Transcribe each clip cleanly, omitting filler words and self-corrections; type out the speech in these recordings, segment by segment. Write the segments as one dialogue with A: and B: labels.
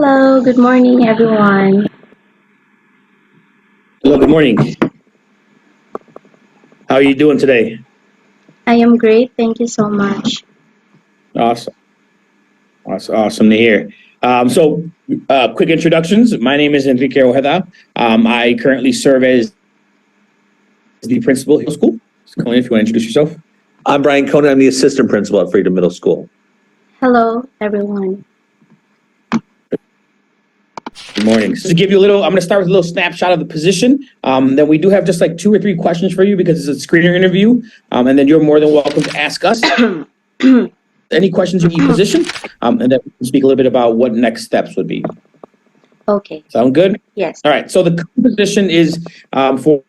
A: Hello, good morning, everyone.
B: Hello, good morning. How are you doing today?
A: I am great, thank you so much.
B: Awesome. Awesome to hear. Quick introductions. My name is Enrique Ojeda. I currently serve as the principal at school. Colleen, if you want to introduce yourself.
C: I'm Brian Conan. I'm the assistant principal at Freedom Middle School.
A: Hello, everyone.
B: Good morning. So to give you a little, I'm going to start with a little snapshot of the position. Then we do have just like 2 or 3 questions for you because it's a screener interview. And then you're more than welcome to ask us any questions in the position. And then we can speak a little bit about what next steps would be.
A: Okay,
B: Sound good?
A: yes.
B: All right. So the position is for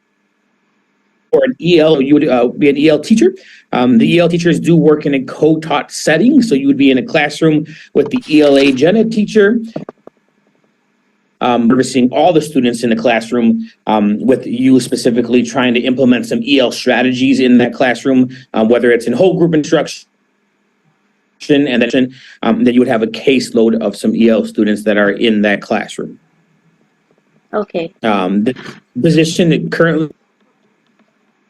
B: an EL, you would be an EL teacher. The EL teachers do work in a co-taught setting. So you would be in a classroom with the ELA gen ed teacher, servicing all the students in the classroom, with you specifically trying to implement some EL strategies in that classroom, whether it's in whole group instruction, and then you would have a caseload of some EL students that are in that classroom.
A: Okay,
B: The position currently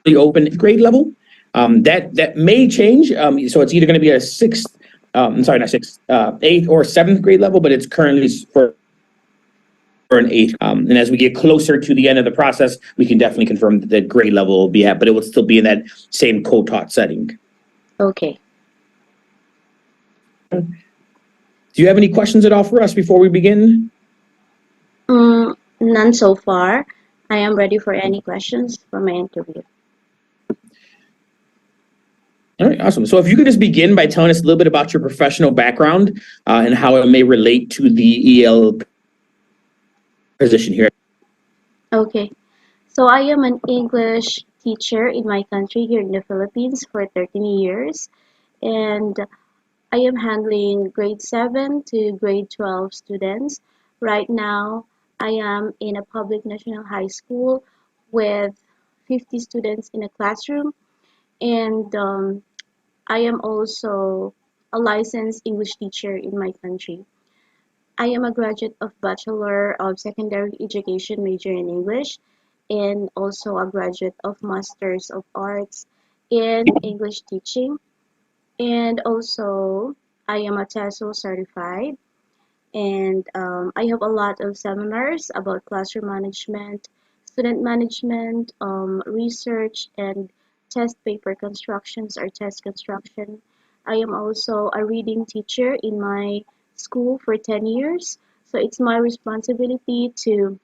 B: open grade level. That may change. So it's either going to be a sixth, I'm sorry, not sixth, eighth or seventh grade level, but it's currently for an eighth. And as we get closer to the end of the process, we can definitely confirm that the grade level will be at, but it will still be in that same co-taught setting.
A: okay.
B: Do you have any questions at all for us before we begin?
A: None so far. I am ready for any questions for my interview.
B: All right, awesome. So if you could just begin by telling us a little bit about your professional background and how it may relate to the EL position here.
A: Okay, so I am an English teacher in my country here in the Philippines for 13 years, and I am handling grade 7 to grade 12 students. Right now, I am in a public national high school with 50 students in a classroom, and I am also a licensed English teacher in my country. I am a graduate of Bachelor of Secondary Education major in English and also a graduate of Masters of Arts in English teaching. And also, I am a TESOL certified, and I have a lot of seminars about classroom management, student management, research, and test paper constructions or test construction. I am also a reading teacher in my school for 10 years, so it's my responsibility to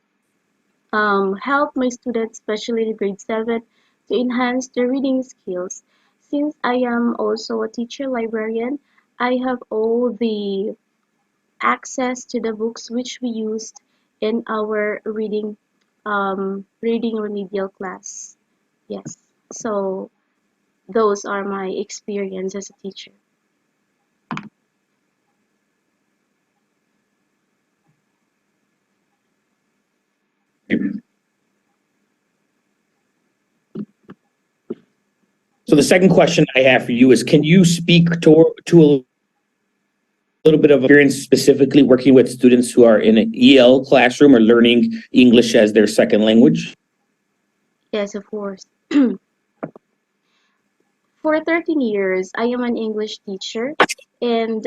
A: help my students, especially in grade 7, to enhance their reading skills. Since I am also a teacher librarian, I have all the access to the books which we used in our reading remedial class. Yes. So those are my experience as a teacher.
B: So the second question I have for you is, can you speak to a little bit of experience specifically working with students who are in an EL classroom or learning English as their second language?
A: Yes, of course. For 13 years, I am an English teacher, and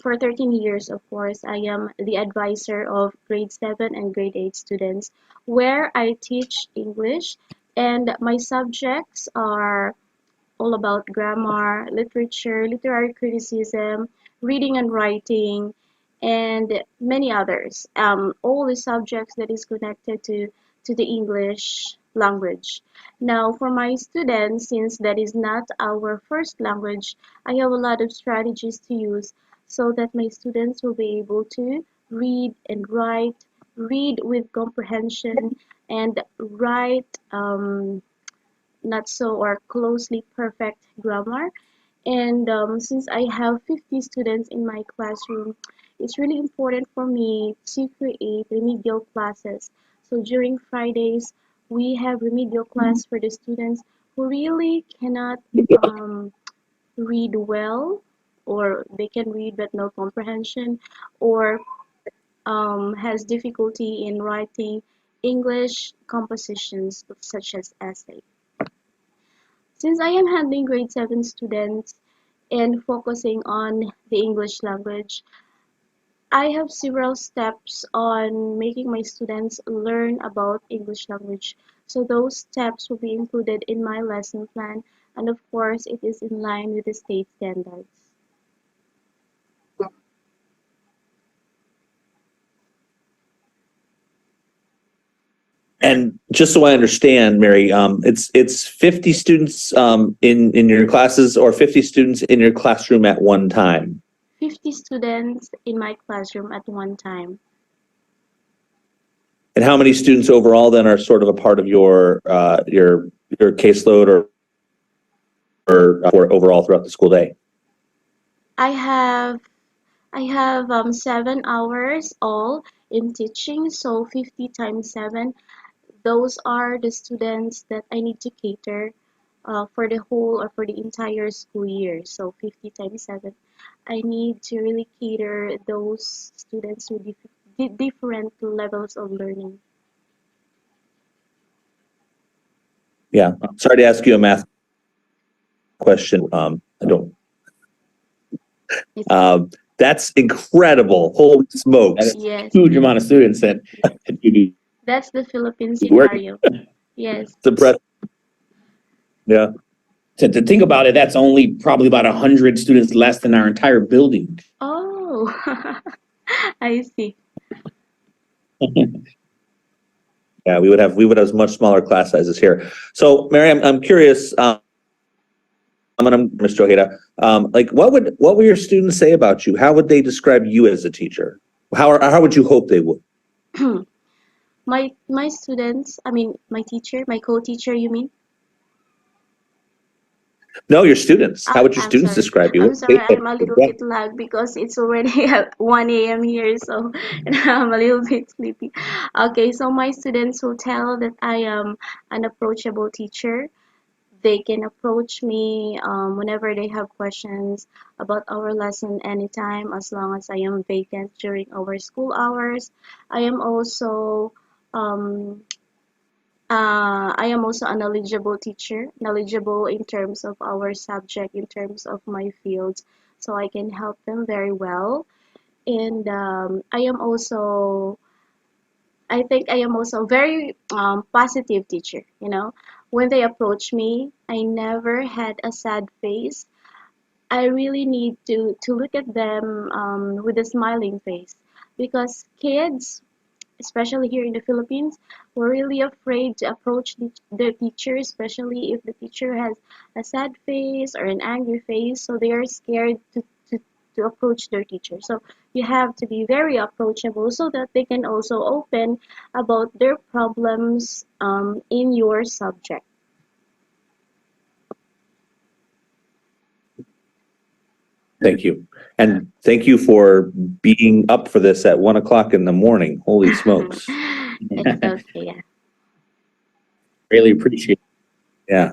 A: for 13 years, of course, I am the advisor of grade 7 and grade 8 students, where I teach English, and my subjects are all about grammar, literature, literary criticism, reading and writing, and many others. All the subjects that is connected to the English language. Now, for my students, since that is not our first language, I have a lot of strategies to use so that my students will be able to read and write, read with comprehension, and write not so or closely perfect grammar. And since I have 50 students in my classroom, it's really important for me to create remedial classes. So during Fridays, we have remedial class for the students who really cannot read well, or they can read but no comprehension, or has difficulty in writing English compositions such as essay. Since I am handling grade 7 students and focusing on the English language, I have several steps on making my students learn about English language. So those steps will be included in my lesson plan, and of course it is in line with the state standards.
C: And just so I understand, Mary, it's 50 students in your classes or 50 students in your classroom at one time.
A: 50 students in my classroom at one time.
C: And how many students overall then are sort of a part of your caseload or overall throughout the school day?
A: I have I have 7 hours all in teaching, so 50 times 7. Those are the students that I need to cater for the whole or for the entire school year. So 50 times 7. I need to really cater those students with different levels of learning.
C: Yeah. Sorry to ask you a math question. I don't.
A: It's,
C: That's incredible. Holy
B: That
C: smokes.
B: is
A: yes,
B: a huge amount of students that you do
A: that's the Philippine
C: Work.
A: scenario. Yes.
C: It's impressive. Yeah.
B: to think about it, that's only probably about 100 students less than our entire building.
A: Oh, I see.
C: Yeah, we would have much smaller class sizes here. So, Mary, I'm curious. Mr. Ojeda. Like, what would your students say about you? How would they describe you as a teacher? How would you hope they would?
A: My students, I mean my teacher, my co-teacher, you mean?
C: No, your students. How
A: Oh,
C: would your
A: I'm
C: students
A: sorry.
C: describe you?
A: I'm
C: What
A: sorry.
C: would they
A: I'm a
C: say?
A: little
C: Yeah.
A: bit lagged because it's already at 1 a.m. here, so and I'm a little bit sleepy. Okay, so my students will tell that I am an approachable teacher. They can approach me whenever they have questions about our lesson anytime, as long as I am vacant during our school hours. I am also um, I am also a knowledgeable teacher, knowledgeable in terms of our subject, in terms of my fields, so I can help them very well. And I think I am also a very positive teacher. When they approach me, I never had a sad face. I really need to look at them with a smiling face because kids, especially here in the Philippines, we're really afraid to approach the teacher, especially if the teacher has a sad face or an angry face. So they are scared to approach their teacher. So you have to be very approachable so that they can also open about their problems in your subject.
C: Thank you, and thank you for being up for this at 1 o'clock in the morning. Holy smokes!
A: It's okay, yeah.
B: Really appreciate it.
C: Yeah.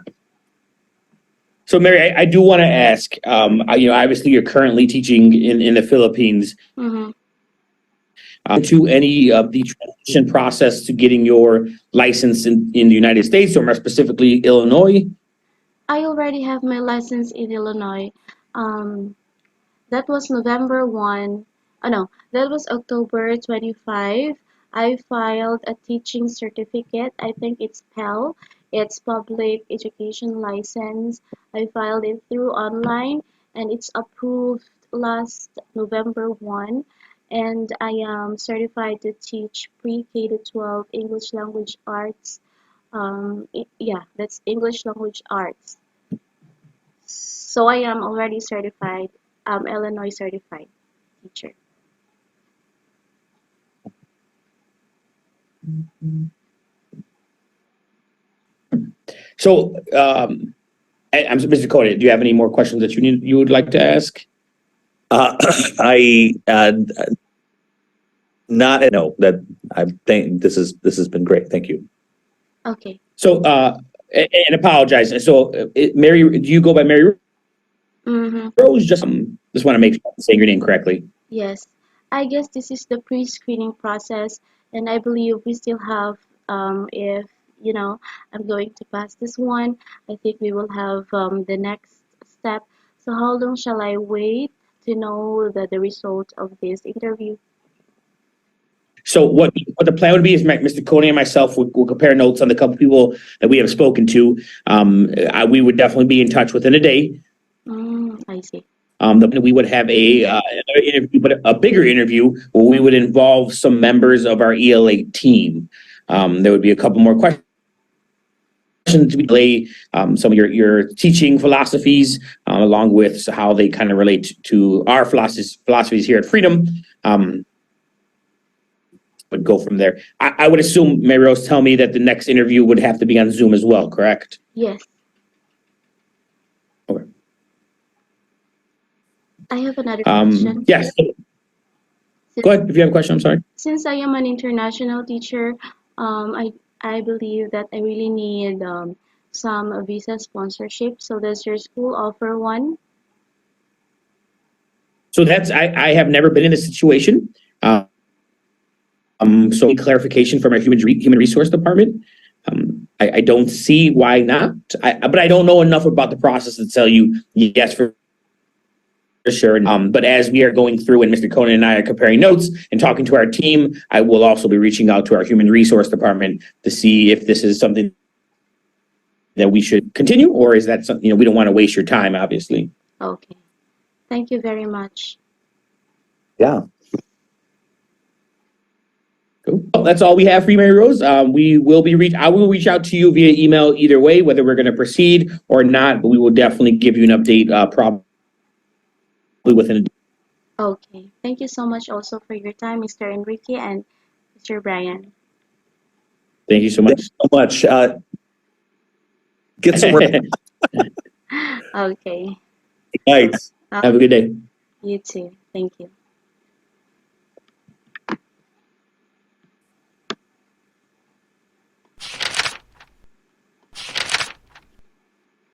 B: So, Mary, I do want to ask. Obviously, you're currently teaching in the Philippines.
A: Mm-hmm.
B: To any of the transition process to getting your license in the United States, or more specifically Illinois?
A: I already have my license in Illinois. Um, That was November 1. Oh no, that was October 25. I filed a teaching certificate. I think it's PEL. It's Public Education License. I filed it through online and it's approved last November 1. And I am certified to teach pre-K to 12 English language arts. Yeah, that's English language arts. So I am already certified, Illinois certified teacher.
B: So, I'm Mr. Cody. Do you have any more questions that you would like to ask?
C: I not no that I think this has been great. Thank you.
A: Okay.
B: So, and apologize. So, Mary, do you go by Mary
A: Mm-hmm.
B: Rose? Just want to make sure I'm saying your name correctly.
A: Yes. I guess this is the pre-screening process, and I believe we still have, if you know, I'm going to pass this one, I think we will have the next step. So how long shall I wait to know the result of this interview?
B: So what the plan would be is Mr. Coney and myself will compare notes on the couple people that we have spoken to. We would definitely be in touch within a day.
A: I see.
B: We would have another interview, but a bigger interview where we would involve some members of our ELA team. There would be a couple more questions to be lay some of your teaching philosophies, along with how they kind of relate to our philosophies here at Freedom. Would go from there. I would assume Mary Rose tell me that the next interview would have to be on Zoom as well, correct?
A: Yes.
B: Okay.
A: I have another question.
B: Yes. Go ahead if you have a question. I'm sorry.
A: Since I am an international teacher, I believe that I really need some visa sponsorship. So does your school offer one?
B: So I have never been in this situation. So clarification from our human resource department. I don't see why not. But I don't know enough about the process to tell you yes for sure. But as we are going through and Mr. Conan and I are comparing notes and talking to our team, I will also be reaching out to our human resource department to see if this is something that we should continue, or is that something, we don't want to waste your time, obviously.
A: Okay. Thank you very much.
C: Yeah.
B: Cool. Well, that's all we have for you, Mary Rose. I will reach out to you via email either way, whether we're going to proceed or not, but we will definitely give you an update probably within a day.
A: Okay. Thank you so much also for your time, Mr. Enrique and Mr. Brian.
B: Thank you so
C: Thank
B: much.
C: you so much. Get some rest.
A: Okay.
C: Night.
B: Have a good day.
A: You too. Thank you.